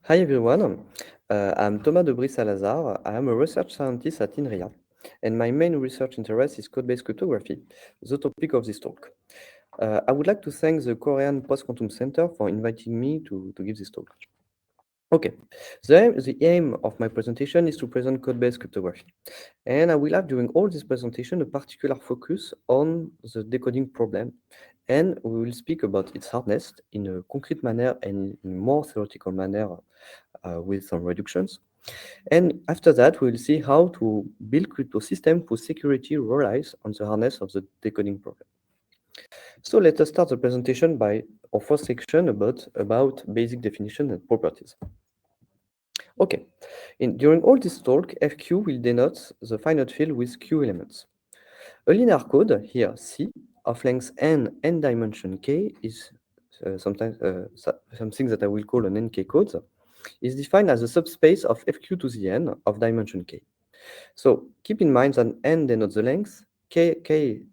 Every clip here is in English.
Hi everyone, I'm Thomas Debris-Alazard. I am a research scientist at INRIA, and my main research interest is code-based cryptography, the topic of this talk. I would like to thank the Korean Post-Quantum Center for inviting me to give this talk. Okay, the aim of my presentation is to present code-based cryptography, and I will have during all this presentation a particular focus on the decoding problem, and we will speak about its hardness in a concrete manner and in a more theoretical manner with some reductions. And after that, we will see how to build crypto system whose security relies on the hardness of the decoding problem. So let us start the presentation by our first section about basic definition and properties. Okay, during all this talk, FQ will denote the finite field with Q elements. A linear code, here C, of length n and dimension k is sometimes something that I will call an NK code, is defined as a subspace of FQ to the n of dimension k. So keep in mind that n denotes the length, k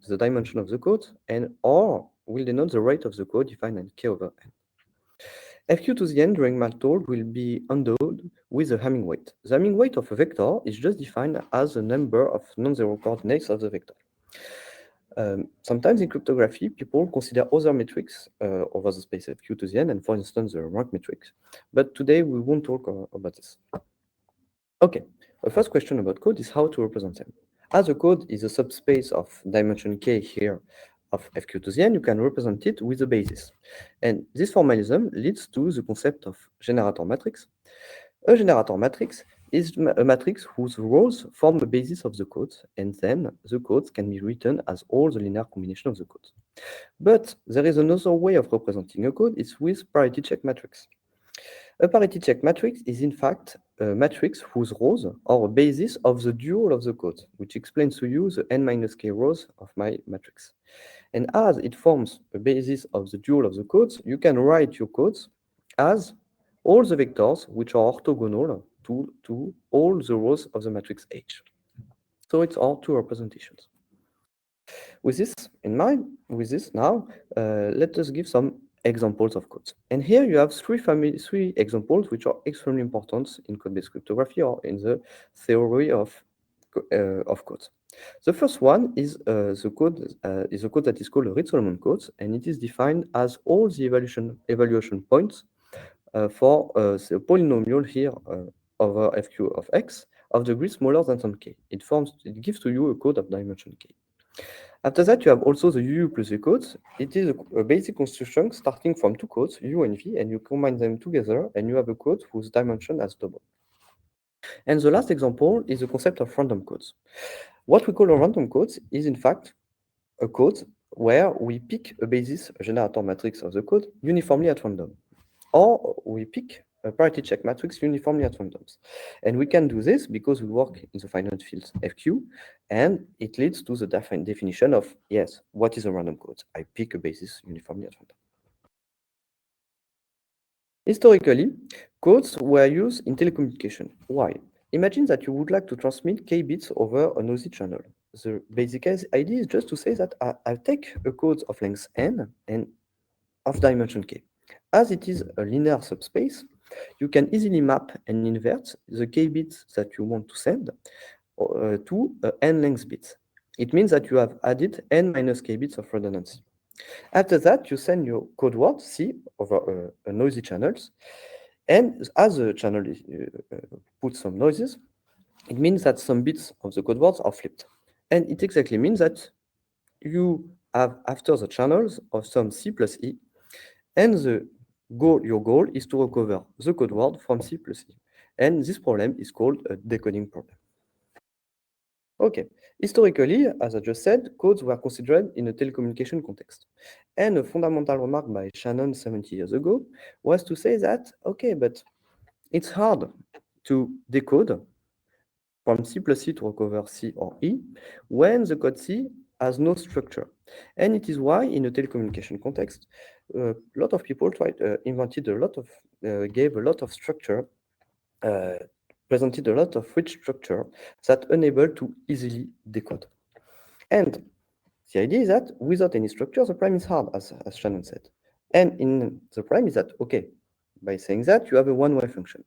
the dimension of the code, and r will denote the rate of the code defined as k over n. FQ to the n during my talk will be endowed with a Hamming weight. The Hamming weight of a vector is just defined as the number of non-zero coordinates of the vector. Sometimes in cryptography, people consider other metrics over the space FQ to the n, and for instance, the rank metrics. But today we won't talk about this. Okay, the first question about code is how to represent them. As a code is a subspace of dimension k here of FQ to the n, you can represent it with a basis. And this formalism leads to the concept of generator matrix. A generator matrix is a matrix whose rows form the basis of the code, and then the codes can be written as all the linear combination of the codes. But there is another way of representing a code, it's with parity check matrix. A parity check matrix is in fact a matrix whose rows are a basis of the dual of the code, which explains to you the n minus k rows of my matrix. And as it forms a basis of the dual of the codes, you can write your codes as all the vectors which are orthogonal to all the rows of the matrix H. So it's all two representations. With this in mind, let us give some examples of codes. And here you have three examples which are extremely important in code-based cryptography or in the theory of codes. The first one is a code that is called a Reed-Solomon code, and it is defined as all the evaluation points for the polynomial here over FQ of x of degree smaller than some k. It gives to you a code of dimension k. After that, you have also the UU plus V codes. It is a basic construction starting from two codes, U and V, and you combine them together, and you have a code whose dimension has double. And the last example is the concept of random codes. What we call a random code is, in fact, a code where we pick a basis, a generator matrix of the code, uniformly at random. Or we pick a parity check matrix uniformly at randoms. And we can do this because we work in the finite field FQ, and it leads to the definition of, yes, what is a random code? I pick a basis uniformly at random. Historically, codes were used in telecommunication. Why? Imagine that you would like to transmit k bits over a noisy channel. The basic idea is just to say that I take a code of length n and of dimension k. As it is a linear subspace, you can easily map and invert the k bits that you want to send to n length bits. It means that you have added n minus k bits of redundancy. After that, you send your code word C over a noisy channels, and as the channel puts some noises, it means that some bits of the code words are flipped. And it exactly means that you have after the channels of some C plus E, and your goal is to recover the code word from C plus E. And this problem is called a decoding problem. Okay, historically, as I just said, codes were considered in a telecommunication context. And a fundamental remark by Shannon 70 years ago was to say that, okay, but it's hard to decode from C plus C to recover C or E when the code C has no structure. And it is why, in a telecommunication context, a lot of people gave a lot of structure, presented a lot of rich structure that enable to easily decode. And the idea is that without any structure, the problem is hard, as Shannon said. And in the problem is that, okay, by saying that you have a one-way function.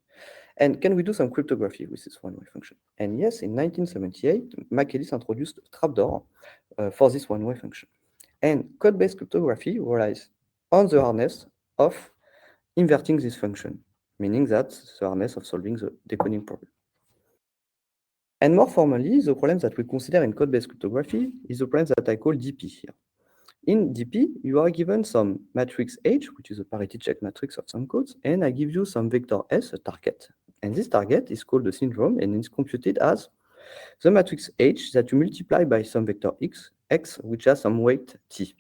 And can we do some cryptography with this one-way function? And yes, in 1978, McEliece introduced a trapdoor for this one-way function. And code-based cryptography relies on the hardness of inverting this function, meaning that the hardness of solving the decoding problem. And more formally, the problem that we consider in code-based cryptography is the problem that I call DP here. In DP, you are given some matrix H, which is a parity check matrix of some codes, and I give you some vector S, a target. And this target is called the syndrome, and it's computed as the matrix H that you multiply by some vector X, which has some weight T.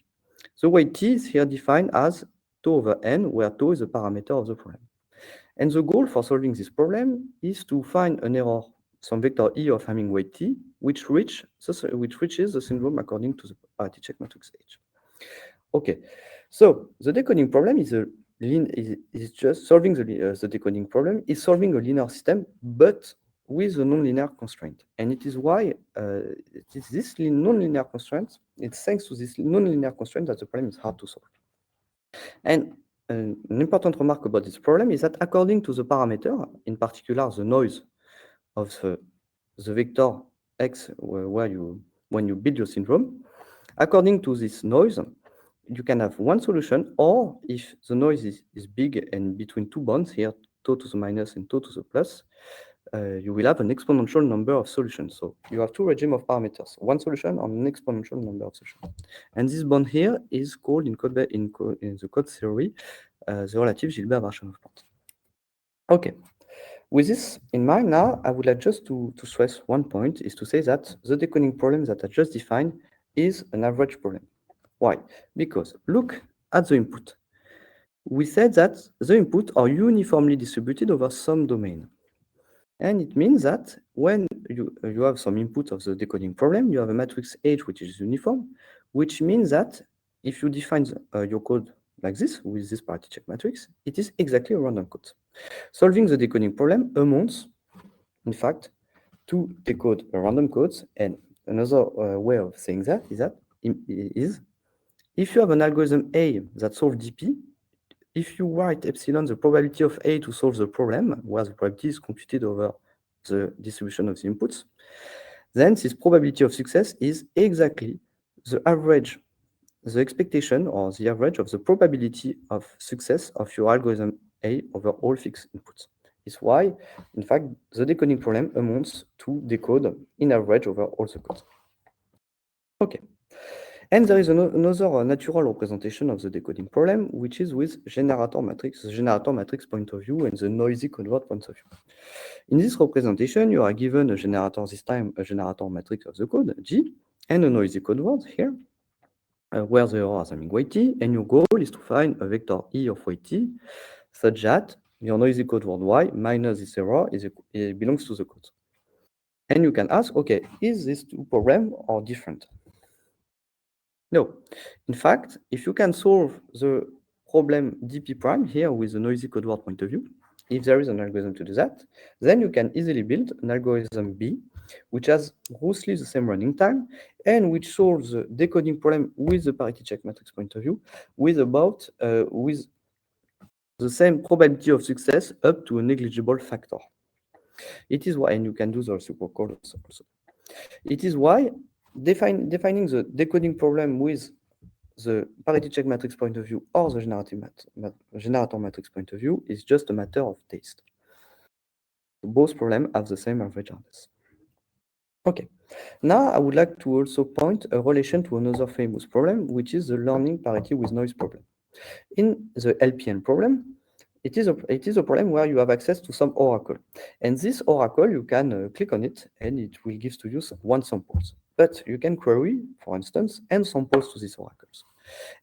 The weight T is here defined as tau over n, where tau is a parameter of the problem. And the goal for solving this problem is to find an error, some vector E of having weight T, which reaches the syndrome according to the parity check matrix H. Okay, so the decoding problem is just solving the decoding problem is solving a linear system, but with a nonlinear constraint. And it is why it is this nonlinear constraint, it's thanks to this nonlinear constraint that the problem is hard to solve. And an important remark about this problem is that according to the parameter, in particular the noise of the vector X when you build your syndrome, according to this noise, you can have one solution, or if the noise is big and between two bonds here, tau to the minus and tau to the plus, you will have an exponential number of solutions. So you have two regimes of parameters, one solution or an exponential number of solutions. And this bond here is called in the code theory the relative Gilbert version of bond. Okay. With this in mind now, I would like just to stress one point, is to say that the decoding problem that I just defined is an average problem. Why? Because look at the input. We said that the input are uniformly distributed over some domain. And it means that when you have some input of the decoding problem, you have a matrix H which is uniform, which means that if you define your code like this, with this parity check matrix, it is exactly a random code. Solving the decoding problem amounts, in fact, to decode a random codes. And another way of saying that is if you have an algorithm A that solves DP, if you write epsilon the probability of A to solve the problem, where the probability is computed over the distribution of the inputs, then this probability of success is exactly the average, the expectation or the average of the probability of success of your algorithm A over all fixed inputs. It's why, in fact, the decoding problem amounts to decode in average over all the codes. Okay. And there is another natural representation of the decoding problem, which is with generator matrix, the generator matrix point of view and the noisy code word point of view. In this representation, you are given a generator, this time a generator matrix of the code, G, and a noisy code word here, where the error is having weight T, and your goal is to find a vector E of weight T, such that your noisy code word Y minus this error belongs to the code. And you can ask, okay, is these two problems are different? No. In fact, if you can solve the problem dp prime here with the noisy code word point of view, if there is an algorithm to do that, then you can easily build an algorithm B, which has roughly the same running time and which solves the decoding problem with the parity check matrix point of view with with the same probability of success up to a negligible factor. It is why, and you can do the reciprocal also. It is why defining the decoding problem with the parity check matrix point of view or the generator matrix point of view is just a matter of taste. Both problems have the same average hardness. Okay, now I would like to also point a relation to another famous problem, which is the learning parity with noise problem. In the LPN problem, it is a problem where you have access to some oracle. And this oracle, you can click on it and it will give to you one samples. But you can query, for instance, n samples to these oracles.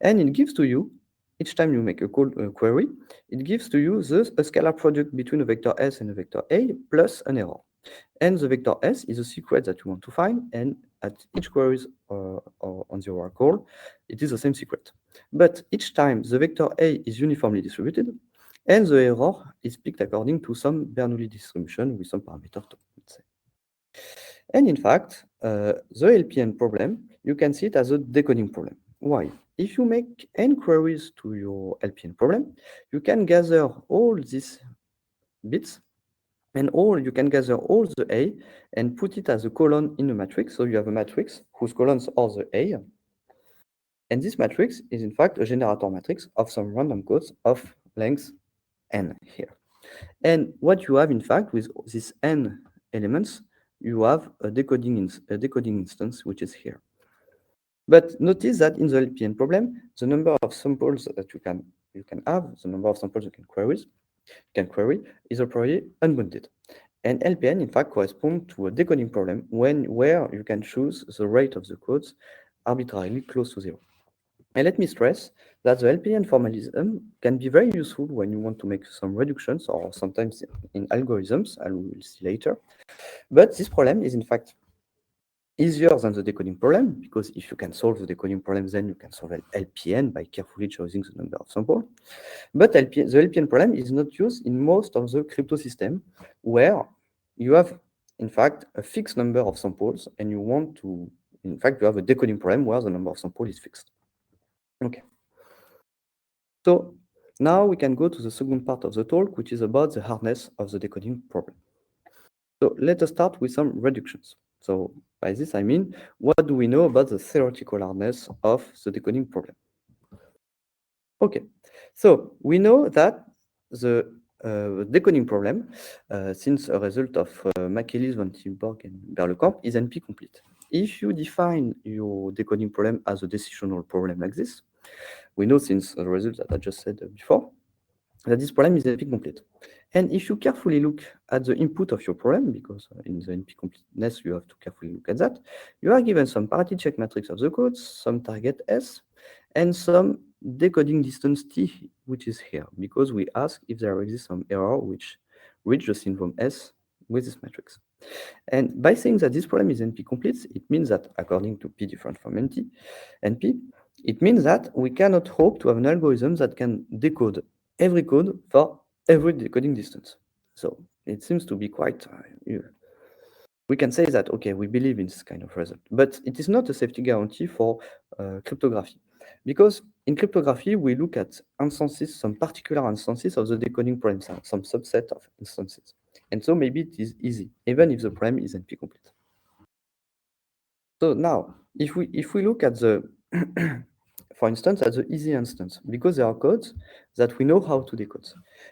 And it gives to you, each time you make a query, it gives to you a scalar product between a vector S and a vector A plus an error. And the vector S is a secret that you want to find, and at each query on the oracle, it is the same secret. But each time the vector A is uniformly distributed, and the error is picked according to some Bernoulli distribution with some parameter, let's say. And in fact, the LPN problem, you can see it as a decoding problem. Why? If you make n queries to your LPN problem, you can gather all these bits and you can gather all the A and put it as a column in a matrix. So you have a matrix whose columns are the A. And this matrix is in fact a generator matrix of some random codes of length n here. And what you have in fact with these n elements, you have a decoding instance, which is here. But notice that in the LPN problem, the number of samples that you can have, the number of samples you can query is already unbounded. And LPN, in fact, corresponds to a decoding problem where you can choose the rate of the codes arbitrarily close to 0. And let me stress that the LPN formalism can be very useful when you want to make some reductions or sometimes in algorithms, as we will see later. But this problem is, in fact, easier than the decoding problem, because if you can solve the decoding problem, then you can solve LPN by carefully choosing the number of samples. But the LPN problem is not used in most of the crypto system, where you have, in fact, a fixed number of samples, and you want to, in fact, you have a decoding problem where the number of samples is fixed. Okay. So now we can go to the second part of the talk, which is about the hardness of the decoding problem. So let us start with some reductions. So by this, I mean, what do we know about the theoretical hardness of the decoding problem? Okay, so we know that the decoding problem, since a result of McEliece, Van Tilburg, and Berlekamp, is NP-complete. If you define your decoding problem as a decisional problem like this, we know since the result that I just said before, that this problem is NP-complete. And if you carefully look at the input of your problem, because in the NP-completeness you have to carefully look at that, you are given some parity check matrix of the codes, some target S, and some decoding distance T, which is here, because we ask if there exists some error which reach the syndrome S with this matrix. And by saying that this problem is NP-complete, it means that according to P different from NP, it means that we cannot hope to have an algorithm that can decode every code for every decoding distance. So it seems to be quite, we can say that, okay, we believe in this kind of result, but it is not a safety guarantee for cryptography. Because in cryptography, we look at instances, some particular instances of the decoding problem, some subset of instances. And so maybe it is easy, even if the problem is NP-complete. So now, if we look at the, for instance, at the easy instance, because there are codes that we know how to decode.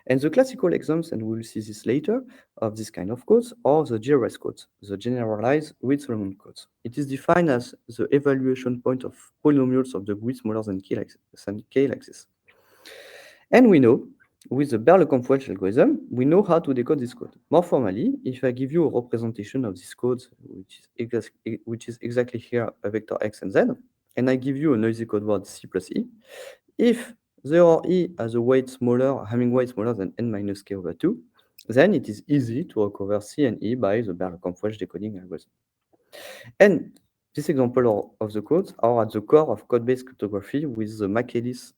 And the classical examples, and we will see this later, of this kind of codes are the GRS codes, the generalized Reed-Solomon codes. It is defined as the evaluation point of polynomials of degree smaller than k like this. And we know, with the Berlekamp-Welch algorithm, we know how to decode this code. More formally, if I give you a representation of this code, which is exactly here a vector x and z, and I give you a noisy code word c plus e, if 0 or e has a weight smaller, Hamming weight smaller than n minus k over 2, then it is easy to recover c and e by the Berlekamp-Welch decoding algorithm. And this example of the codes are at the core of code-based cryptography with the McEliece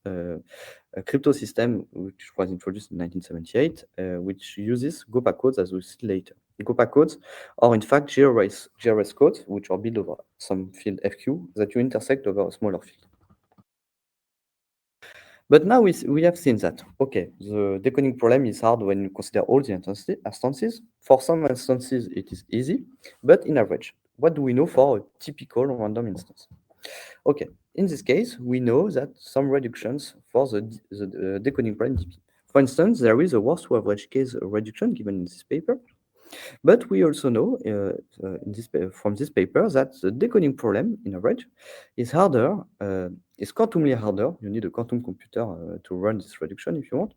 crypto system, which was introduced in 1978, which uses GOPA codes, as we'll see later. GOPA codes are in fact GRS codes, which are built over some field FQ that you intersect over a smaller field. But now we have seen that, okay, the decoding problem is hard when you consider all the instances. For some instances, it is easy, but in average, what do we know for a typical random instance? Okay, in this case, we know that some reductions for the decoding problem DP. For instance, there is a worst to average case reduction given in this paper, but we also know from this paper that the decoding problem, in average, is harder, is quantumly harder. You need a quantum computer to run this reduction if you want.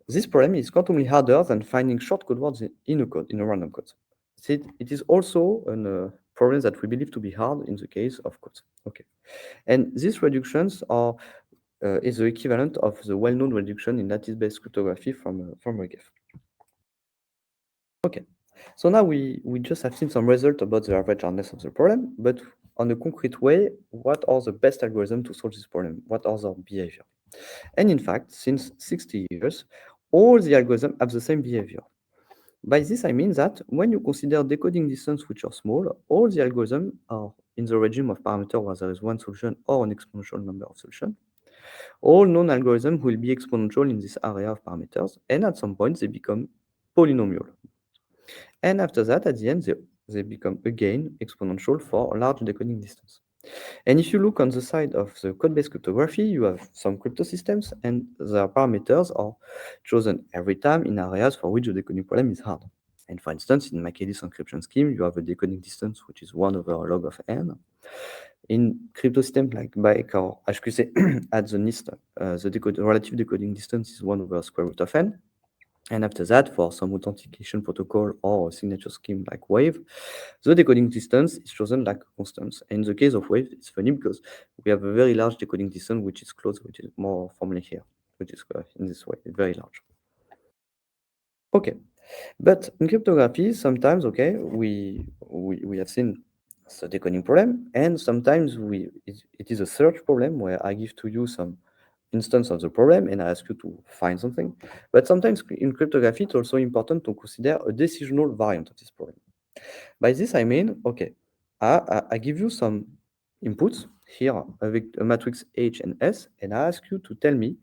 This problem is quantumly harder than finding short code words in a random code. It is also a problem that we believe to be hard in the case of codes. Okay, and these reductions are is the equivalent of the well-known reduction in lattice-based cryptography from Regev. Okay, so now we just have seen some result about the average hardness of the problem, but on a concrete way, what are the best algorithms to solve this problem? What are their behavior? And in fact, since 60 years, all the algorithms have the same behavior. By this, I mean that when you consider decoding distance which are small, all the algorithms are in the regime of parameter where there is one solution or an exponential number of solutions. All known algorithms will be exponential in this area of parameters, and at some point they become polynomial. And after that, at the end, they become again exponential for a large decoding distance. And if you look on the side of the code-based cryptography, you have some crypto systems, and their parameters are chosen every time in areas for which the decoding problem is hard. And for instance, in McEliece Encryption Scheme, you have a decoding distance which is 1 over log of n. In crypto systems like BIC or HQC at the NIST, the relative decoding distance is 1 over square root of n. And after that, for some authentication protocol or a signature scheme like Wave, the decoding distance is chosen like a constant. And in the case of Wave, it's funny because we have a very large decoding distance, which is close, which is more formally here, which is in this way, very large. Okay, but in cryptography, sometimes, okay, we have seen the decoding problem, and sometimes it is a search problem where I give to you some instance of the problem and I ask you to find something. But sometimes in cryptography, it's also important to consider a decisional variant of this problem. By this, I mean, okay, I give you some inputs here, a matrix H and S, and I ask you to tell me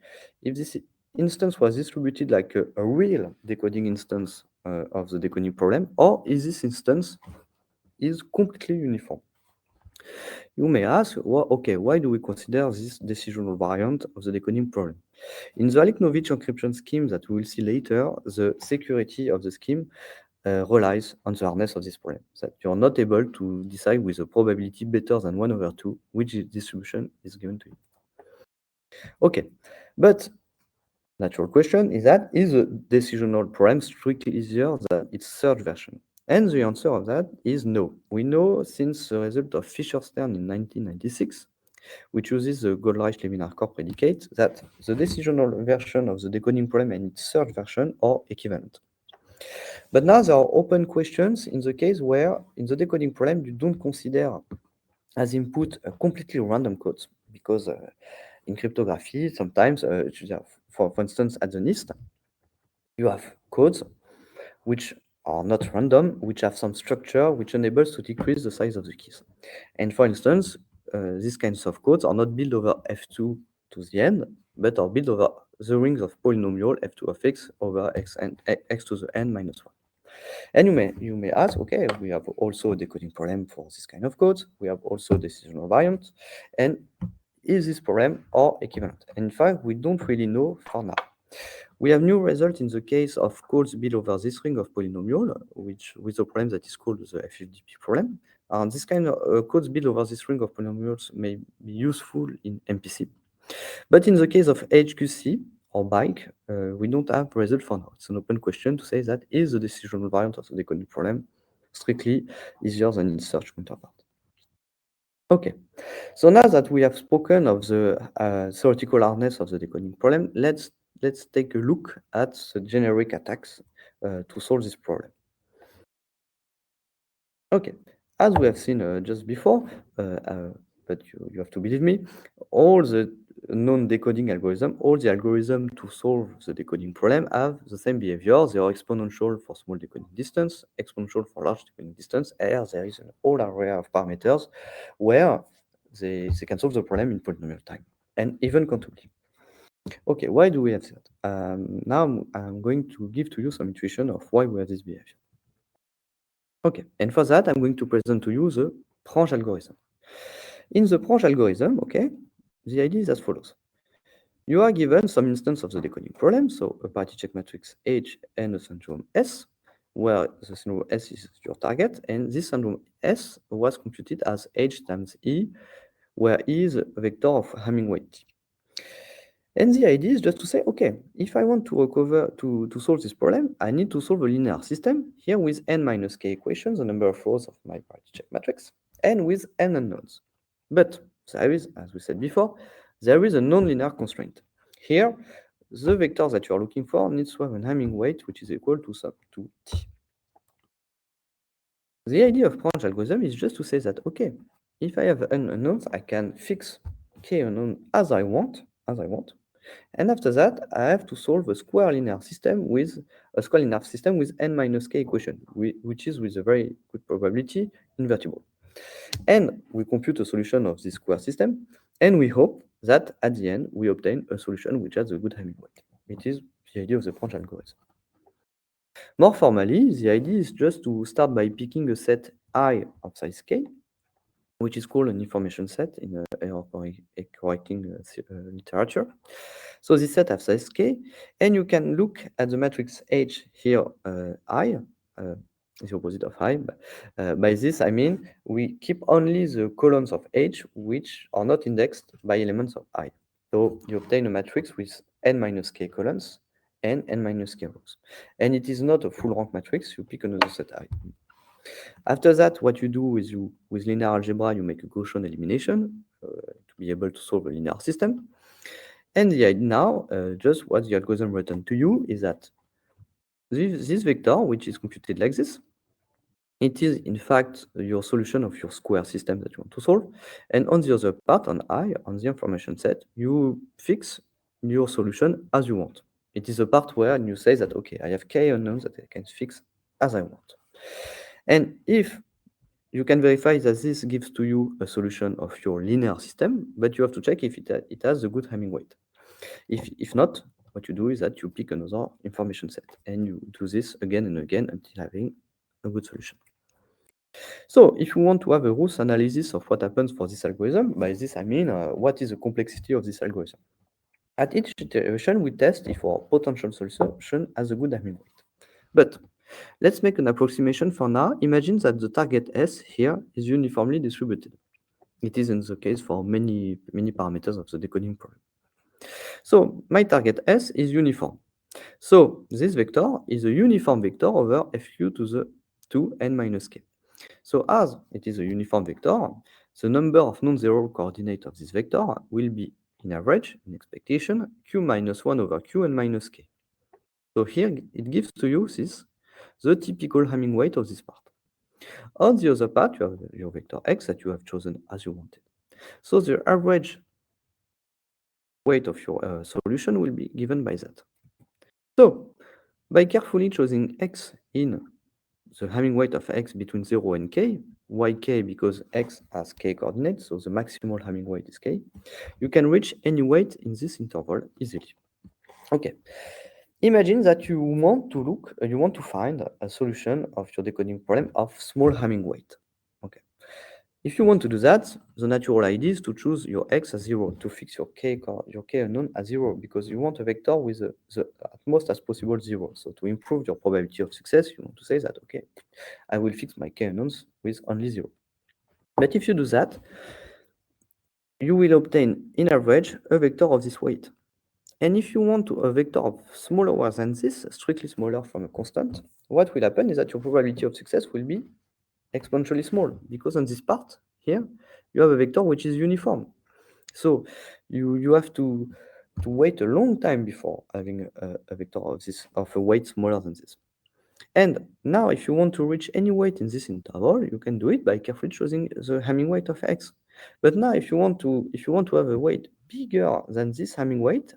if this instance was distributed like a real decoding instance of the decoding problem, or is this instance is completely uniform. You may ask, well, okay, why do we consider this decisional variant of the decoding problem? In the Alekhnovich encryption scheme that we will see later, the security of the scheme relies on the hardness of this problem, that you are not able to decide with a probability better than 1 over 2 which distribution is given to you. Okay, but natural question is that, is the decisional problem strictly easier than its third version? And the answer of that is no. We know since the result of Fischer-Stern in 1996, which uses the Goldreich-Levinar core predicate, that the decisional version of the decoding problem and its third version are equivalent. But now there are open questions in the case where, in the decoding problem, you don't consider as input completely random codes, because in cryptography, sometimes, for instance, at the NIST, you have codes which are not random, which have some structure which enables to decrease the size of the keys. And for instance, these kinds of codes are not built over f2 to the n, but are built over the rings of polynomial f2 of x over x and x to the n minus 1. And you may ask, okay, we have also a decoding problem for this kind of codes. We have also decisional variants. And is this problem or equivalent? And in fact, we don't really know for now. We have new results in the case of codes built over this ring of polynomial, which with a problem that is called the FFDP problem. And this kind of codes built over this ring of polynomials may be useful in MPC. But in the case of HQC or BIC, we don't have result for now. It's an open question to say that is the decisional variant of the decoding problem strictly easier than its search counterpart. Okay, so now that we have spoken of the theoretical hardness of the decoding problem, let's take a look at the generic attacks to solve this problem. Okay, as we have seen just before, but you have to believe me, all the non-decoding algorithm, all the algorithm to solve the decoding problem have the same behavior. They are exponential for small decoding distance, exponential for large decoding distance, and there is an whole array of parameters where they can solve the problem in polynomial time, and even quantumly. Okay, why do we have that? Now I'm going to give to you some intuition of why we have this behavior. Okay, and for that, I'm going to present to you the Prange algorithm. In the Prange algorithm, okay, the idea is as follows. You are given some instance of the decoding problem, so a parity check matrix H and a syndrome S, where the syndrome S is your target, and this syndrome S was computed as H times E, where E is a vector of Hamming weight T. And the idea is just to say, okay, if I want to recover to solve this problem, I need to solve a linear system here with n minus k equations, the number of rows of my parity check matrix, and with n unknowns. But there is, as we said before, there is a nonlinear constraint. Here, the vector that you are looking for needs to have an Hamming weight which is equal to sub to t. The idea of Prange algorithm is just to say that, okay, if I have n unknowns, I can fix k unknown as I want, And after that, I have to solve a square linear system with n minus k equation, which is with a very good probability invertible. And we compute a solution of this square system, and we hope that at the end we obtain a solution which has a good Hamming weight. It is the idea of the Prange algorithm. More formally, the idea is just to start by picking a set I of size k, which is called an information set in error correcting literature. So this set has size k, and you can look at the matrix H here, I, is the opposite of I. By this, I mean we keep only the columns of H which are not indexed by elements of I. So you obtain a matrix with n minus k columns and n minus k rows. And it is not a full rank matrix, you pick another set I. After that, what you do is with linear algebra, you make a Gaussian elimination to be able to solve a linear system. And the idea now, just what the algorithm returns to you is that this vector, which is computed like this, it is in fact your solution of your square system that you want to solve. And on the other part, on I, on the information set, you fix your solution as you want. It is a part where you say that, okay, I have k unknowns that I can fix as I want. And if you can verify that this gives to you a solution of your linear system, but you have to check if it has a good Hamming weight. If not, what you do is that you pick another information set, and you do this again and again until having a good solution. So if you want to have a Routh analysis of what happens for this algorithm, by this I mean what is the complexity of this algorithm. At each iteration, we test if our potential solution has a good Hamming weight. But let's make an approximation for now. Imagine that the target S here is uniformly distributed. It is in the case for many parameters of the decoding problem. So my target S is uniform. So this vector is a uniform vector over fu to the 2n minus k. So as it is a uniform vector, the number of non-zero coordinates of this vector will be, in average, in expectation, q minus 1 over q and minus k. So here it gives to you this, the typical Hamming weight of this part. On the other part, you have your vector x that you have chosen as you wanted. So the average weight of your solution will be given by that. So by carefully choosing x in the Hamming weight of x between 0 and k, why k? Because x has k coordinates, so the maximal Hamming weight is k, you can reach any weight in this interval easily. Okay. Imagine that you want to find a solution of your decoding problem of small Hamming weight. Okay. If you want to do that, the natural idea is to choose your x as 0 to fix your k unknown as 0, because you want a vector with the at most as possible 0. So to improve your probability of success, you want to say that, okay, I will fix my k unknowns with only 0. But if you do that, you will obtain, in average, a vector of this weight. And if you want a vector of smaller than this, strictly smaller from a constant, what will happen is that your probability of success will be exponentially small, because on this part here, you have a vector which is uniform. So you have to wait a long time before having a vector of a weight smaller than this. And now, if you want to reach any weight in this interval, you can do it by carefully choosing the Hamming weight of x. But now, if you want to have a weight bigger than this Hamming weight,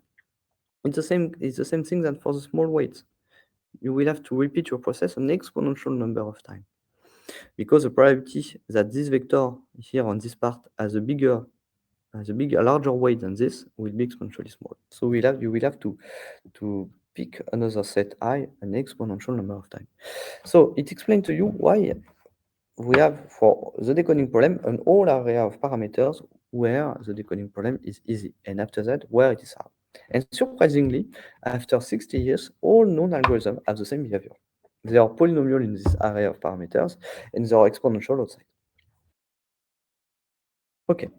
it's the same thing than for the small weights. You will have to repeat your process an exponential number of times, because the probability that this vector here on this part has a larger weight than this will be exponentially small. So you will have to pick another set I an exponential number of times. So it explains to you why we have, for the decoding problem, an whole area of parameters where the decoding problem is easy, and after that, where it is hard. And surprisingly, after 60 years, all known algorithms have the same behavior. They are polynomial in this area of parameters, and they are exponential outside. Okay.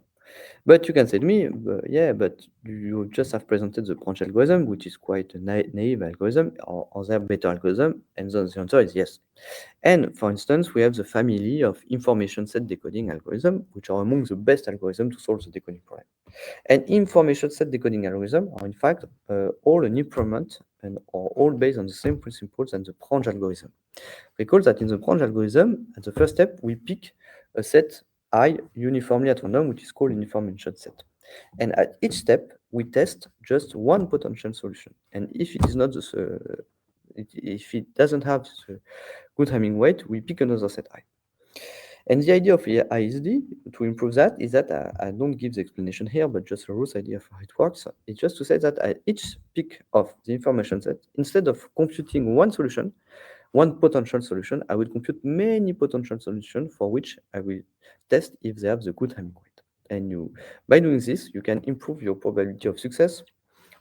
But you can say to me, yeah, but you just have presented the Prange algorithm, which is quite a naive algorithm, or are there better algorithm? And then the answer is yes. And for instance, we have the family of information set decoding algorithm, which are among the best algorithms to solve the decoding problem. And information set decoding algorithm are in fact all an improvement and are all based on the same principles than the Prange algorithm. Recall that in the Prange algorithm, at the first step, we pick a set I uniformly at random, which is called information set. And at each step, we test just one potential solution. And if it is not if it doesn't have the good Hamming weight, we pick another set I. And the idea of ISD, to improve that, is that I don't give the explanation here, but just a rough idea of how it works. It's just to say that at each pick of the information set, instead of computing one solution, one potential solution, I will compute many potential solutions for which I will test if they have the good Hamming weight. And by doing this, you can improve your probability of success,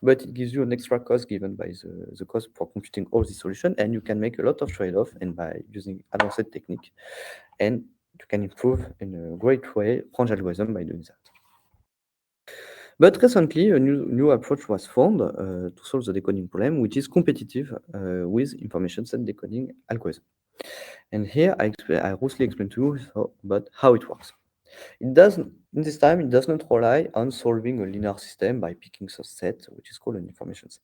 but it gives you an extra cost given by the cost for computing all these solutions, and you can make a lot of trade-off, and by using advanced technique, and you can improve in a great way Prange algorithm by doing that. But recently, a new approach was found to solve the decoding problem, which is competitive with information set decoding algorithm. And here I roughly explain to you about how it works. In this time, it does not rely on solving a linear system by picking a set, which is called an information set.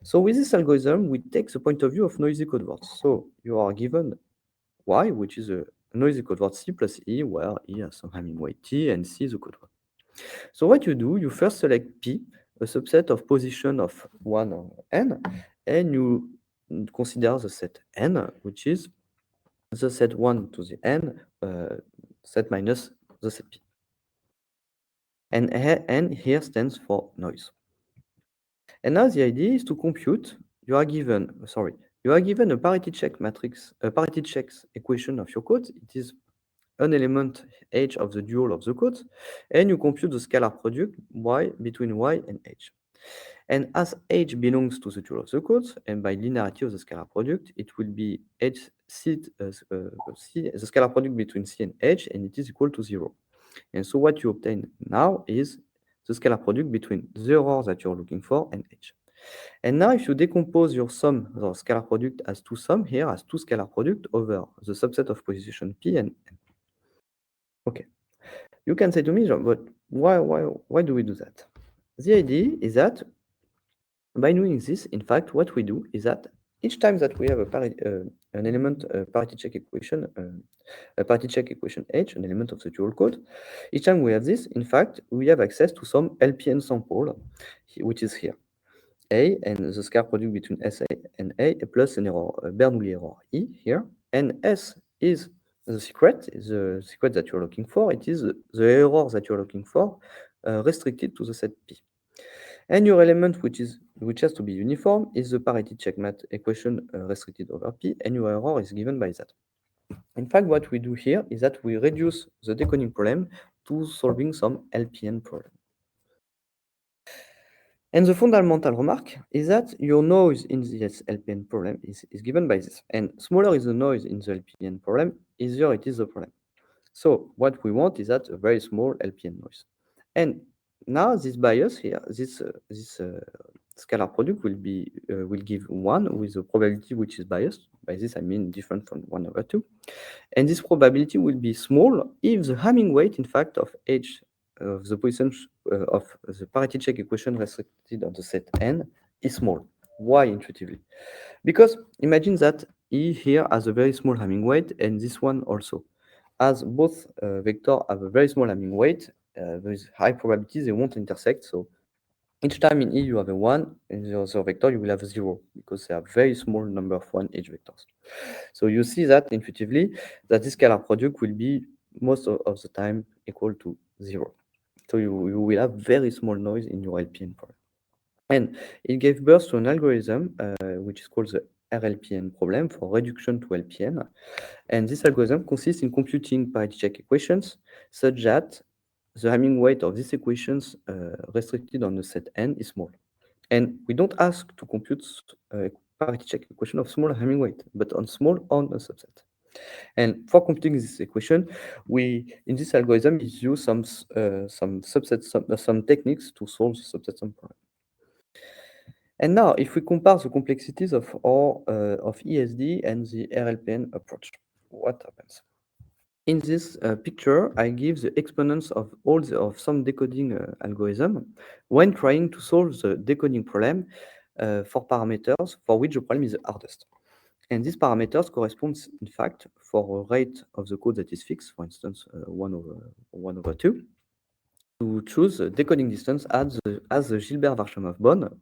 So with this algorithm, we take the point of view of noisy code words. So you are given Y, which is a noisy code word C plus E, where E has some Hamming weight T and C is a code word. So what you do, you first select P, a subset of position of 1 or n, and you consider the set n, which is the set 1 to the n, set minus the set P. And n here stands for noise. And now the idea is to compute, you are given a parity check matrix, a parity checks equation of your code. It is an element h of the dual of the code, and you compute the scalar product y between y and h. And as h belongs to the dual of the code, and by linearity of the scalar product, it will be h c, the scalar product between c and h, and it is equal to 0. And so what you obtain now is the scalar product between the error that you're looking for and h. And now if you decompose your sum, the scalar product as two sum here, as two scalar product over the subset of position p and n. Okay. You can say to me, Jean, but why do we do that? The idea is that by doing this, in fact, what we do is that each time that we have an element parity check equation, a parity check equation H, an element of the dual code, each time we have this, in fact, we have access to some LPN sample, which is here. A and the scalar product between SA and A plus an error, a Bernoulli error E here, and S is the secret that you're looking for. It is the error that you're looking for restricted to the set P. And your element, which has to be uniform, is the parity check math equation restricted over P, and your error is given by that. In fact, what we do here is that we reduce the decoding problem to solving some LPN problem. And the fundamental remark is that your noise in this LPN problem is given by this. And smaller is the noise in the LPN problem, easier it is the problem. So what we want is that a very small LPN noise. And now this bias here, this scalar product will give 1 with a probability which is biased. By this I mean different from 1 over 2. And this probability will be small if the Hamming weight, in fact, of H of the position of the parity check equation restricted on the set n is small. Why intuitively? Because imagine that E here has a very small Hamming weight and this one also. As both vectors have a very small Hamming weight, there is high probability they won't intersect. So each time in E you have a 1, in the other vector you will have a 0 because they are very small number of 1 edge vectors. So you see that intuitively that this scalar product will be most of the time equal to 0. So you will have very small noise in your LPN problem. And it gave birth to an algorithm which is called the RLPN problem for reduction to LPN. And this algorithm consists in computing parity check equations such that the Hamming weight of these equations restricted on the set n is small. And we don't ask to compute parity check equation of small Hamming weight, but on small on a subset. And for computing this equation, we in this algorithm use some techniques to solve the subset sum problem. And now, if we compare the complexities of ESD and the RLPN approach, what happens? In this picture, I give the exponents of some decoding algorithm when trying to solve the decoding problem for parameters for which the problem is the hardest. And these parameters correspond, in fact, for a rate of the code that is fixed, for instance, 1 over 2, to choose the decoding distance as the Gilbert-Varchamov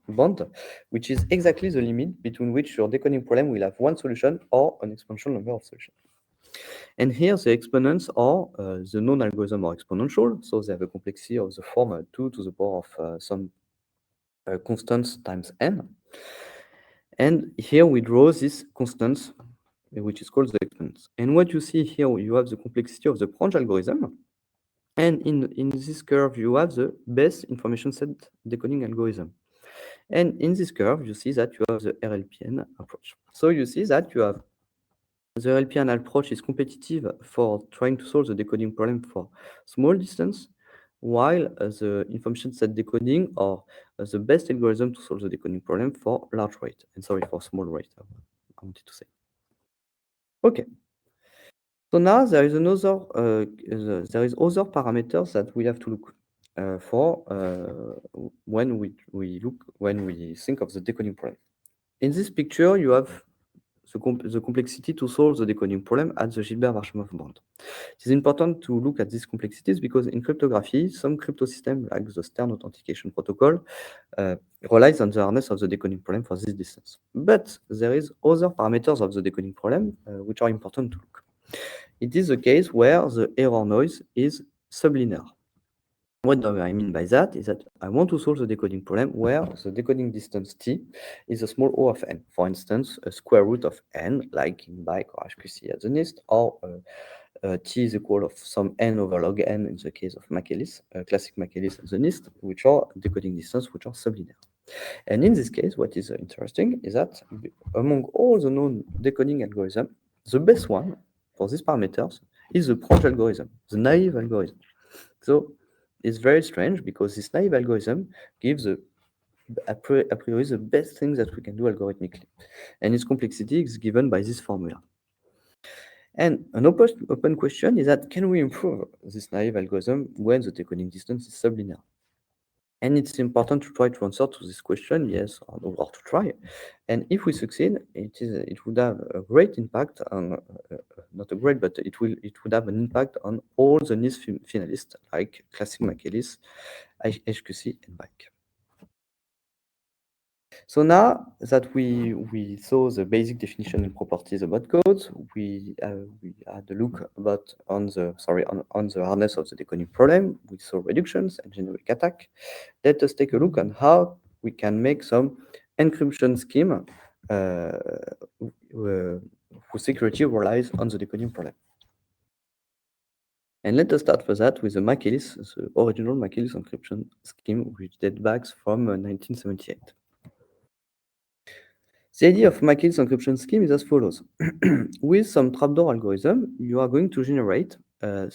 bond, which is exactly the limit between which your decoding problem will have one solution or an exponential number of solutions. And here the exponents are the known algorithm are exponential, so they have a complexity of the form 2 to the power of some constants times n. And here we draw this constants, which is called the exponents. And what you see here, you have the complexity of the Prange algorithm. And in this curve, you have the best information set decoding algorithm. And in this curve, you see that you have the RLPN approach. So you see that you have the RLPN approach is competitive for trying to solve the decoding problem for small distance, while the information set decoding are the best algorithm to solve the decoding problem for large rate. And sorry, for small rate, I wanted to say. Okay. So now there is another, there is other parameters that we have to look for when we think of the decoding problem. In this picture, you have the complexity to solve the decoding problem at the Gilbert-Varchamov bond. It is important to look at these complexities because in cryptography, some crypto systems like the Stern authentication protocol relies on the hardness of the decoding problem for this distance. But there is other parameters of the decoding problem which are important to look. It is the case where the error noise is sublinear. What do I mean by that? Is that I want to solve the decoding problem where the decoding distance t is a small o of n. For instance, a square root of n, like in BIC or HQC at the NIST, or t is equal of some n over log n in the case of McEliece, classic McEliece at the NIST, which are decoding distance which are sublinear. And in this case, what is interesting is that among all the known decoding algorithms, the best one for these parameters is the Prange algorithm, the naive algorithm. So it's very strange because this naive algorithm gives a priori the best thing that we can do algorithmically. And its complexity is given by this formula. And an open question is that can we improve this naive algorithm when the decoding distance is sublinear? And it's important to try to answer to this question, yes or to try. And if we succeed, it would have a great impact on, not a great, but it would have an impact on all the NIST finalists like classic McEliece, HQC, and BIC. So now that we saw the basic definition and properties about codes, we had a look on the hardness of the decoding problem. We saw reductions and generic attack. Let us take a look on how we can make some encryption scheme whose security relies on the decoding problem. And let us start for that with the McEliece, the original McEliece encryption scheme, which dates back from 1978. The idea of McEliece encryption scheme is as follows. With some trapdoor algorithm, you are going to generate a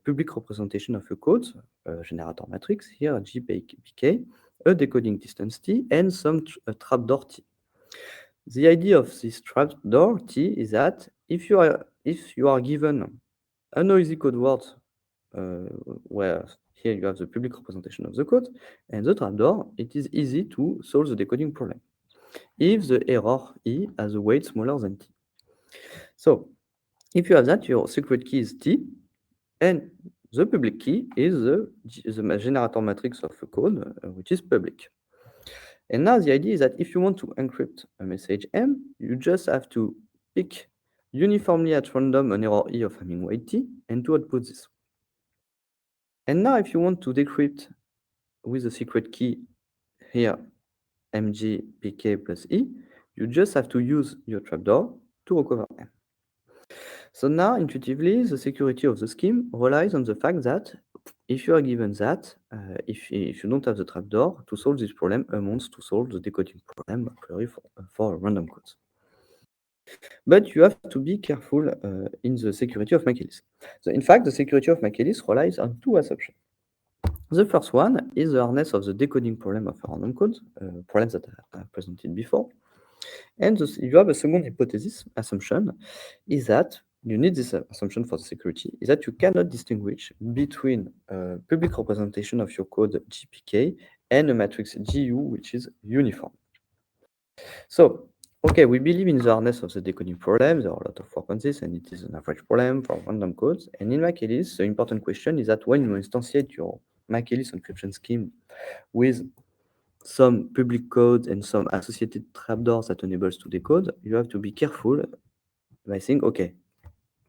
public representation of a code, a generator matrix, here KpqC, a decoding distance t, and some trapdoor t. The idea of this trapdoor t is that if you are given a noisy code word, where here you have the public representation of the code, and the trapdoor, it is easy to solve the decoding problem if the error E has a weight smaller than t. So if you have that, your secret key is t, and the public key is the generator matrix of a code, which is public. And now the idea is that if you want to encrypt a message M, you just have to pick uniformly at random an error E of having weight t, and to output this. And now if you want to decrypt with the secret key here, mgpk plus E, you just have to use your trapdoor to recover M. So now, intuitively, the security of the scheme relies on the fact that if you are given that, if you don't have the trapdoor, to solve this problem amounts to solve the decoding problem a priori for random codes. But you have to be careful in the security of McEliece. So in fact, the security of McEliece relies on two assumptions. The first one is the hardness of the decoding problem of a random code, problems that I presented before. And you have a second hypothesis assumption is that you need this assumption for the security is that you cannot distinguish between public representation of your code GPK and a matrix GU which is uniform. So, okay, we believe in the hardness of the decoding problem. There are a lot of work on this, and it is an average problem for random codes. And in McEliece, the important question is that when you instantiate your McEliece encryption scheme with some public code and some associated trapdoors that enables to decode, you have to be careful by saying, okay,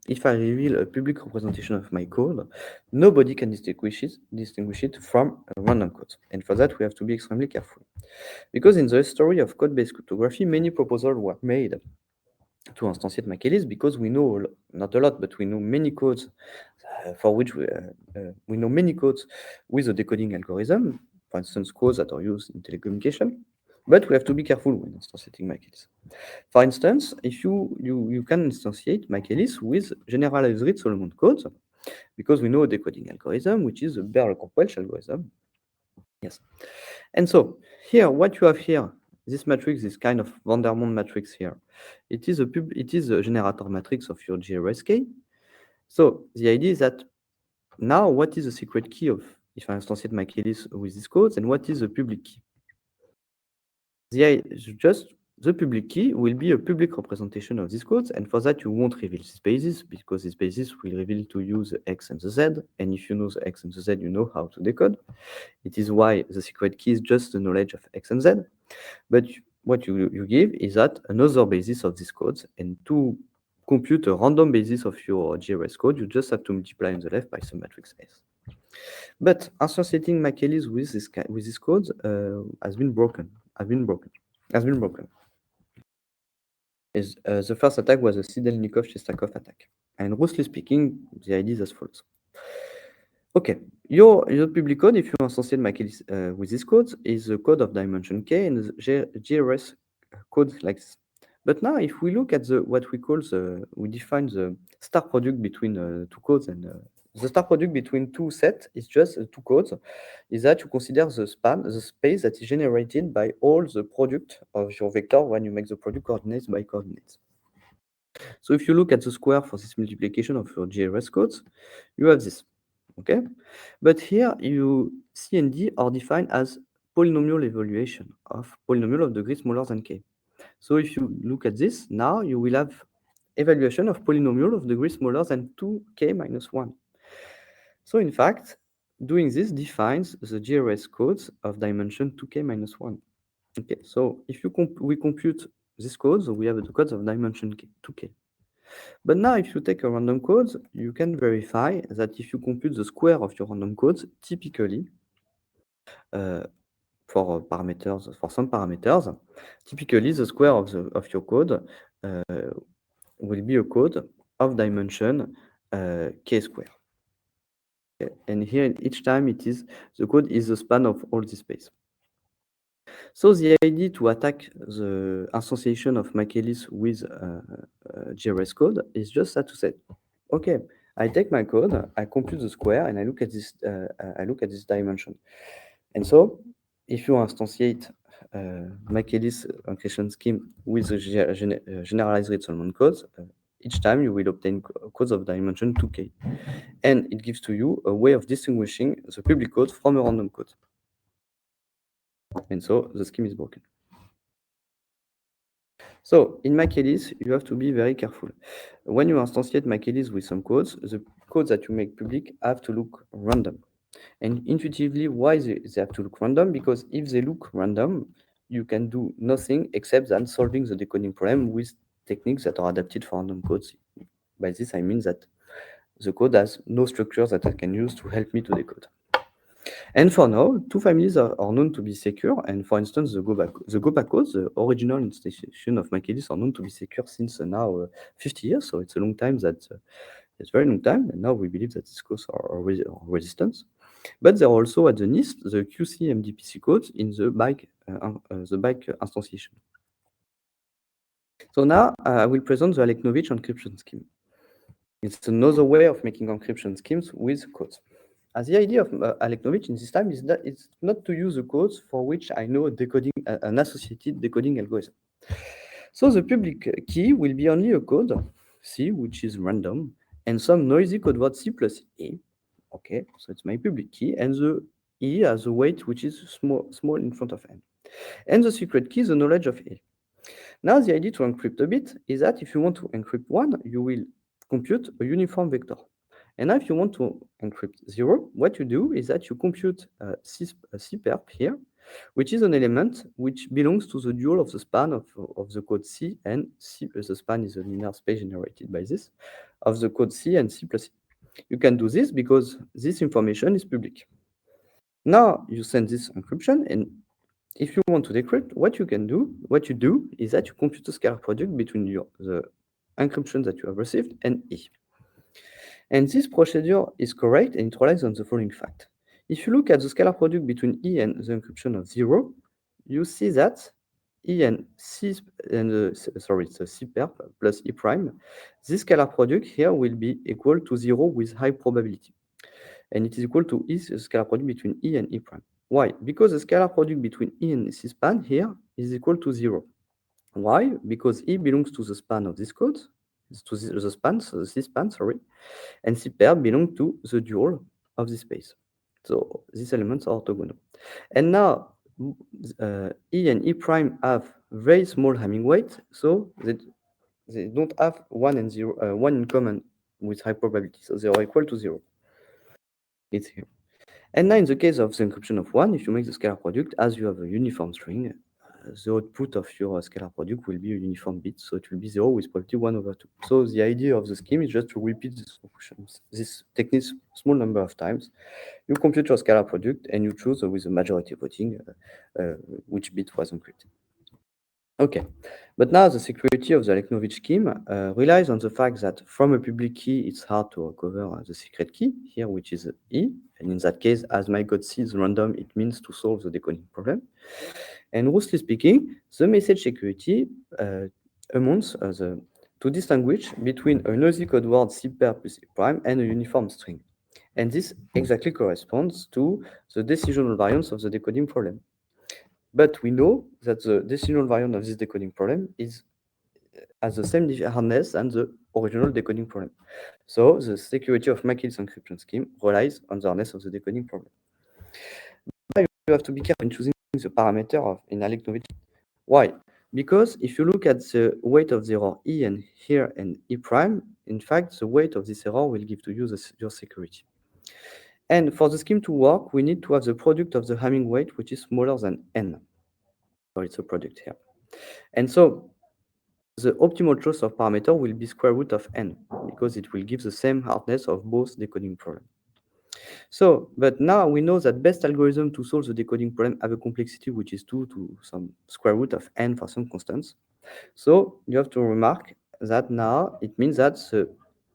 if I reveal a public representation of my code, nobody can distinguish it from a random code. And for that, we have to be extremely careful. Because in the history of code-based cryptography, many proposals were made to instantiate McEliece because we know, not a lot, but we know many codes for which we know many codes with a decoding algorithm, for instance, codes that are used in telecommunication, but we have to be careful when instantiating McEliece. For instance, if you can instantiate McEliece with generalized read Solomon codes, because we know a decoding algorithm, which is a Berle-Welch algorithm. Yes. And so here, what you have here, this matrix, this kind of Vandermonde matrix here, it is a generator matrix of your GRSK. So the idea is that now what is the secret key of if I instantiate McEliece with these codes, and what is the public key? The public key will be a public representation of these codes, and for that you won't reveal this basis, because this basis will reveal to you the X and the Z, and if you know the X and the Z, you know how to decode. It is why the secret key is just the knowledge of X and Z. But what you give is that another basis of these codes, and to compute a random basis of your GRS code, you just have to multiply on the left by some matrix S. But associating McEliece with this code has been broken. The first attack was a Sidelnikov-Shestakov attack. And roughly speaking, the idea is as follows. Okay, your public code, if you instantiate McEliece with this code, is the code of dimension k and the GRS code like this. But now, if we look at what we call we define the star product between two codes, and the star product between two sets is just two codes, is that you consider the space that is generated by all the product of your vector when you make the product coordinates by coordinates. So if you look at the square for this multiplication of your GRS codes, you have this. Okay, but here C and D are defined as polynomial evaluation of polynomial of degree smaller than k. So if you look at this, now you will have evaluation of polynomial of degree smaller than 2k minus 1. So in fact, doing this defines the GRS codes of dimension 2k minus 1. Okay, so if we compute these codes, we have the codes of dimension 2k. But now if you take a random code, you can verify that if you compute the square of your random codes, typically, for some parameters, typically the square of your code will be a code of dimension k square. Okay. And here each time the code is the span of all the space. So the idea to attack the instantiation of McEliece with GRS code is just that to say, okay, I take my code, I compute the square, and I look at this dimension. And so, if you instantiate McEliece encryption scheme with a generalized read Solomon codes, each time you will obtain codes of dimension 2k. And it gives to you a way of distinguishing the public code from a random code. And so the scheme is broken. So in McEliece, you have to be very careful. When you instantiate McEliece with some codes, the codes that you make public have to look random. And intuitively, why they have to look random? Because if they look random, you can do nothing except than solving the decoding problem with techniques that are adapted for random codes. By this, I mean that the code has no structures that I can use to help me to decode. And for now, two families are known to be secure. And for instance, the GoBack codes, the original instantiation of McEliece, are known to be secure since now 50 years. So it's a long time it's a very long time. And now we believe that these codes are resistant. But there are also at the NIST, the QC MDPC codes in the bike instantiation. So now I will present the Alekhnovich encryption scheme. It's another way of making encryption schemes with codes. As the idea of Alekhnovich in this time is that it's not to use the codes for which I know an associated decoding algorithm. So the public key will be only a code C, which is random, and some noisy code word C plus A. Okay, so it's my public key, and the E has a weight which is small in front of N. And the secret key is the knowledge of A. Now the idea to encrypt a bit is that if you want to encrypt one, you will compute a uniform vector. And now if you want to encrypt 0, what you do is that you compute CPerp here, which is an element which belongs to the dual of the span of the code C and C. The span is a linear space generated by this, of the code C and C plus C. You can do this because this information is public. Now you send this encryption, and if you want to decrypt, what you do is that you compute a scalar product between the encryption that you have received and E. And this procedure is correct and it relies on the following fact. If you look at the scalar product between E and the encryption of 0, you see that E and C, and the C perp plus E prime, this scalar product here will be equal to 0 with high probability. And it is equal to E, the scalar product between E and E prime. Why? Because the scalar product between E and C span here is equal to 0. Why? Because E belongs to the span of this code, to the span, so the C span, sorry, and C pair belong to the dual of this space. So these elements are orthogonal. And now E and E prime have very small Hamming weight, so they don't have 1 and 0, 1 in common with high probability, so they are equal to 0. It's here. And now in the case of the encryption of 1, if you make the scalar product, as you have a uniform string, the output of your scalar product will be a uniform bit, so it will be 0 with probability 1/2. So the idea of the scheme is just to repeat this technique small number of times. You compute your scalar product and you choose with a majority voting which bit was encrypted. Okay, but now the security of the Alekhnovich scheme relies on the fact that from a public key, it's hard to recover the secret key here, which is E. And in that case, as my code C is random, it means to solve the decoding problem. And loosely speaking, the message security amounts to distinguish between a noisy code word C pair plus E prime and a uniform string. And this exactly corresponds to the decisional variants of the decoding problem. But we know that the decisional variant of this decoding problem has the same hardness as the original decoding problem. So the security of McEliece encryption scheme relies on the hardness of the decoding problem. But you have to be careful in choosing the parameter in Alekhnovich. Why? Because if you look at the weight of the error E and here and E prime, in fact, the weight of this error will give to you your security. And for the scheme to work, we need to have the product of the Hamming weight, which is smaller than n. So it's a product here. And so the optimal choice of parameter will be square root of n, because it will give the same hardness of both decoding problems. So, but now we know that best algorithm to solve the decoding problem have a complexity which is 2 to some square root of n for some constants. So you have to remark that now it means that the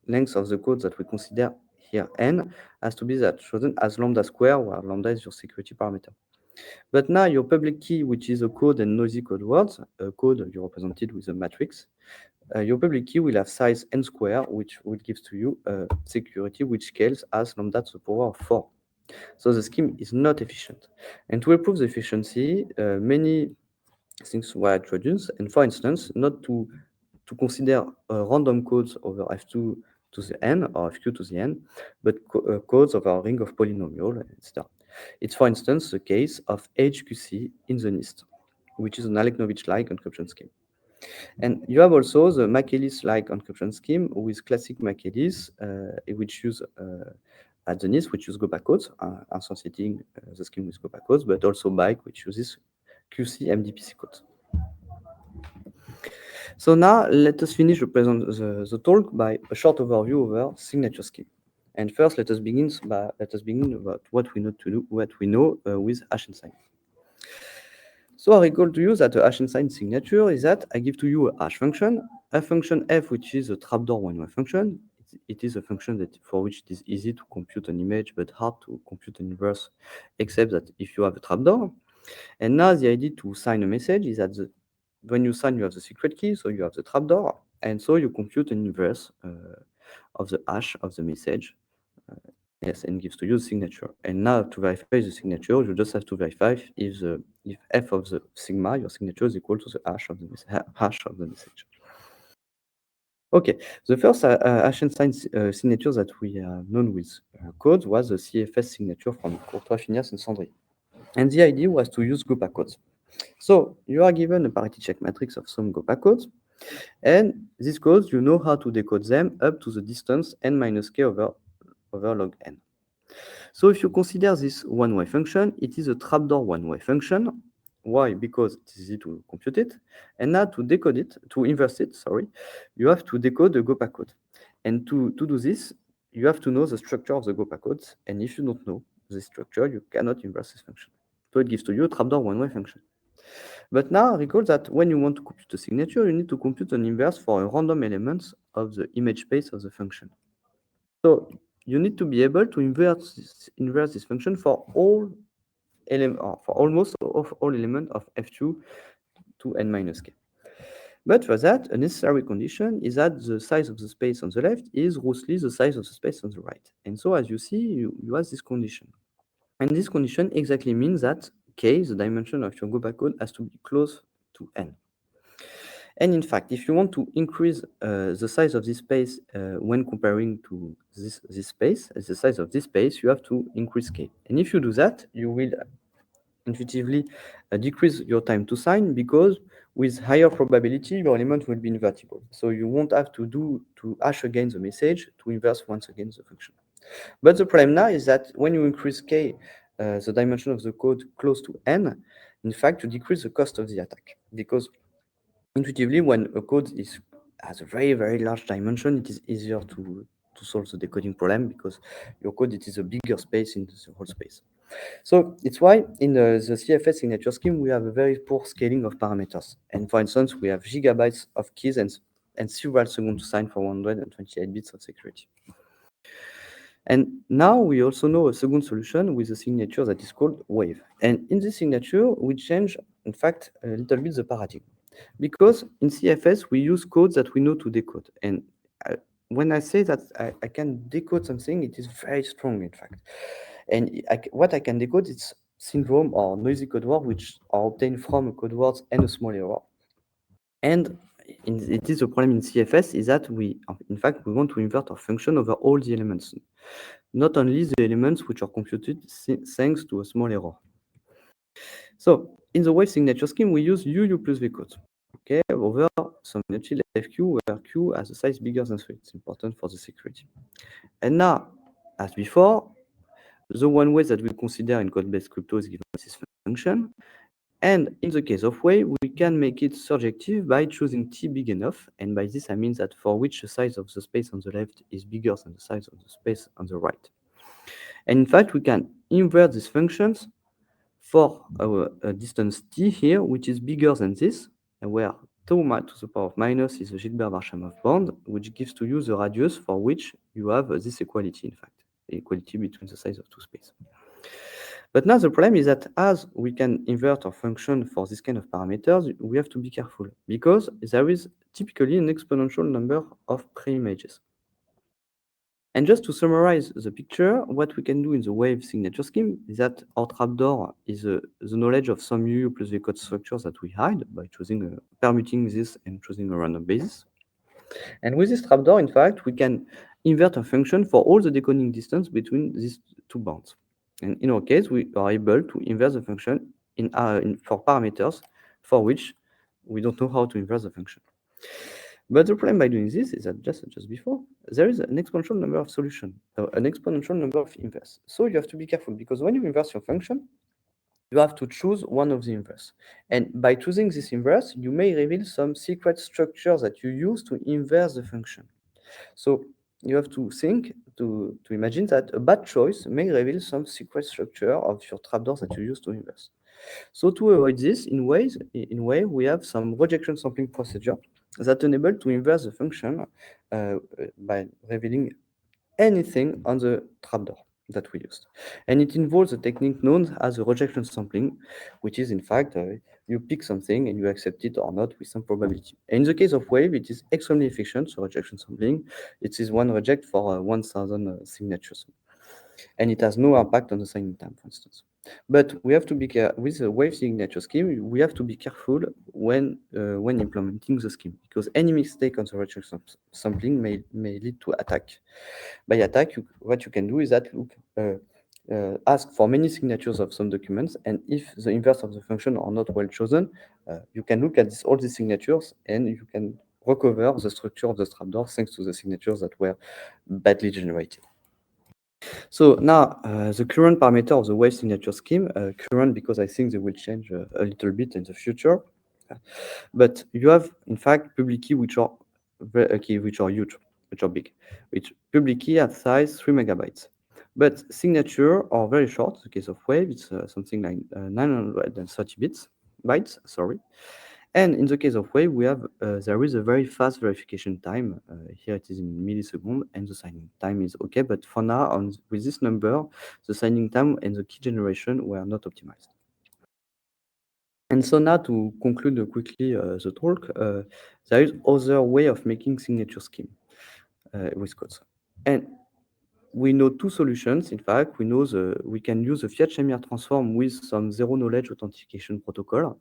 length of the code that we consider here n has to be that chosen as lambda square, where lambda is your security parameter. But now your public key, which is a code and noisy code words, a code you represented with a matrix, your public key will have size n square, which will give to you security which scales as lambda to the power of 4. So the scheme is not efficient. And to improve the efficiency, many things were introduced. And for instance, not to consider random codes over f2 to the n or fq to the n, but codes over a ring of polynomial, etc. It's, for instance, the case of KpqC in the NIST, which is an Alekhnovich-like encryption scheme. And you have also the McEliece-like encryption scheme with classic McEliece, which use at the NIST, which use GOPA codes, associating the scheme with GOPA codes, but also Bike, which uses QC MDPC codes. So now let us finish the talk by a short overview of our signature scheme. And first, let us begin about what we know with hash sign. So I recall to you that a hash sign signature is that I give to you a hash function, a function f, which is a trapdoor one-way function. It is a function for which it is easy to compute an image, but hard to compute an inverse, except that if you have a trapdoor. And now the idea to sign a message is that when you sign, you have the secret key, so you have the trapdoor, and so you compute an inverse of the hash of the message. Yes, and gives to you the signature. And now to verify the signature, you just have to verify if f of the sigma, your signature, is equal to the hash of the message. Okay, the first hash sign signature that we have known with codes was the CFS signature from Courtois, Finias, and Sandry. And the idea was to use GOPA codes. So you are given a parity check matrix of some GOPA codes, and these codes, you know how to decode them up to the distance n minus k over over log n. So if you consider this one-way function, it is a trapdoor one-way function. Why? Because it's easy to compute it. And now to decode it, to inverse it, sorry, you have to decode the GOPA code. And to do this, you have to know the structure of the GOPA codes. And if you don't know this structure, you cannot inverse this function. So it gives to you a trapdoor one-way function. But now recall that when you want to compute a signature, you need to compute an inverse for a random element of the image space of the function. So you need to be able to inverse this function for all for almost of all elements of f2 to n minus k. But for that, a necessary condition is that the size of the space on the left is roughly the size of the space on the right. And so as you see, you have this condition. And this condition exactly means that k, the dimension of your GOPA code, has to be close to n. And in fact, if you want to increase the size of this space when comparing to this space, the size of this space, you have to increase k. And if you do that, you will intuitively decrease your time to sign, because with higher probability, your element will be invertible. So you won't have to hash again the message to inverse once again the function. But the problem now is that when you increase k, the dimension of the code close to n, in fact, you decrease the cost of the attack, because intuitively, when a code has a very, very large dimension, it is easier to solve the decoding problem, because your code, it is a bigger space in the whole space. So it's why in the CFS signature scheme, we have a very poor scaling of parameters. And for instance, we have gigabytes of keys and several seconds to sign for 128 bits of security. And now we also know a second solution with a signature that is called wave. And in this signature, we change, in fact, a little bit the paradigm. Because in CFS, we use codes that we know to decode. And when I say that I can decode something, it is very strong, in fact. And what I can decode is syndrome or noisy code word, which are obtained from a code words and a small error. And it is a problem in CFS is that in fact, we want to invert our function over all the elements, not only the elements which are computed thanks to a small error. So in the wave signature scheme, we use UU plus V code, okay, over some until FQ, where Q has a size bigger than 3. It's important for the security. And now, as before, the one way that we consider in code-based crypto is given this function. And in the case of wave, we can make it surjective by choosing T big enough. And by this, I mean that for which the size of the space on the left is bigger than the size of the space on the right. And in fact, we can invert these functions for a distance T here, which is bigger than this, where tau to the power of minus is the Gilbert-Marchamov bond, which gives to you the radius for which you have this equality, in fact, the equality between the size of two spaces. But now the problem is that as we can invert our function for this kind of parameters, we have to be careful, because there is typically an exponential number of pre-images. And just to summarize the picture, what we can do in the wave signature scheme is that our trapdoor is the knowledge of some UU plus V code structures that we hide by permuting this and choosing a random basis. And with this trapdoor, in fact, we can invert a function for all the decoding distance between these two bounds. And in our case, we are able to invert the function for parameters for which we don't know how to invert the function. But the problem by doing this is that just before, there is an exponential number of solutions, an exponential number of inverse. So you have to be careful, because when you inverse your function, you have to choose one of the inverse. And by choosing this inverse, you may reveal some secret structure that you use to inverse the function. So you have to think, to imagine that a bad choice may reveal some secret structure of your trapdoor that you use to inverse. So to avoid this, in wave, we have some rejection sampling procedure that enable to inverse the function by revealing anything on the trapdoor that we used. And it involves a technique known as a rejection sampling, which is in fact, you pick something and you accept it or not with some probability. In the case of wave, it is extremely efficient, so rejection sampling. It is one reject for 1,000 signatures. And it has no impact on the signing time, for instance. But we have to be careful with the wave signature scheme. We have to be careful when implementing the scheme, because any mistake on the rejection sampling may lead to attack. By attack, what you can do is that ask for many signatures of some documents, and if the inverse of the function are not well chosen, you can look at all these signatures, and you can recover the structure of the trapdoor thanks to the signatures that were badly generated. So now, the current parameter of the wave signature scheme, current because I think they will change a little bit in the future. But you have, in fact, public key which are which are huge, which are big, which public key at size 3 megabytes. But signature are very short. In the case of wave, it's something like 930 bytes, sorry. And in the case of wave, we have there is a very fast verification time. Here it is in milliseconds, and the signing time is okay. But for now, with this number, the signing time and the key generation were not optimized. And so now to conclude quickly the talk, there is other way of making signature scheme with codes. And we know two solutions. In fact, we can use the Fiat-Shamir transform with some zero-knowledge authentication protocol.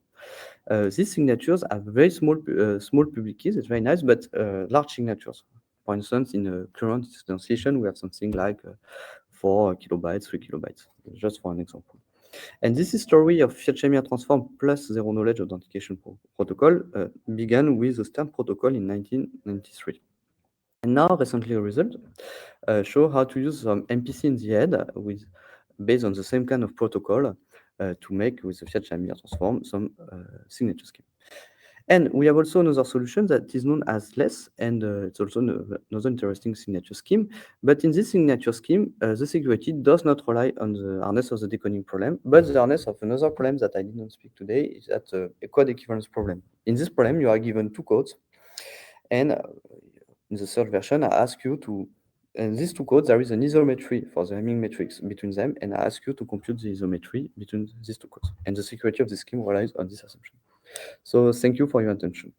These signatures have very small public keys. It's very nice, but large signatures. For instance, in a current instantiation, we have something like 4 kilobytes, 3 kilobytes, just for an example. And this story of Fiat-Shamir transform plus zero-knowledge authentication protocol began with the Stern protocol in 1993. And now, recently, a result show how to use some MPC in the head based on the same kind of protocol to make with the Fiat-Shamir transform some signature scheme. And we have also another solution that is known as LESS, and it's also another interesting signature scheme. But in this signature scheme, the security does not rely on the hardness of the decoding problem, but the hardness of another problem that I didn't speak today is that a code equivalence problem. In this problem, you are given two codes, and in the third version, I ask you to, and these two codes, there is an isometry for the Hamming matrix between them, and I ask you to compute the isometry between these two codes. And the security of the scheme relies on this assumption. So thank you for your attention.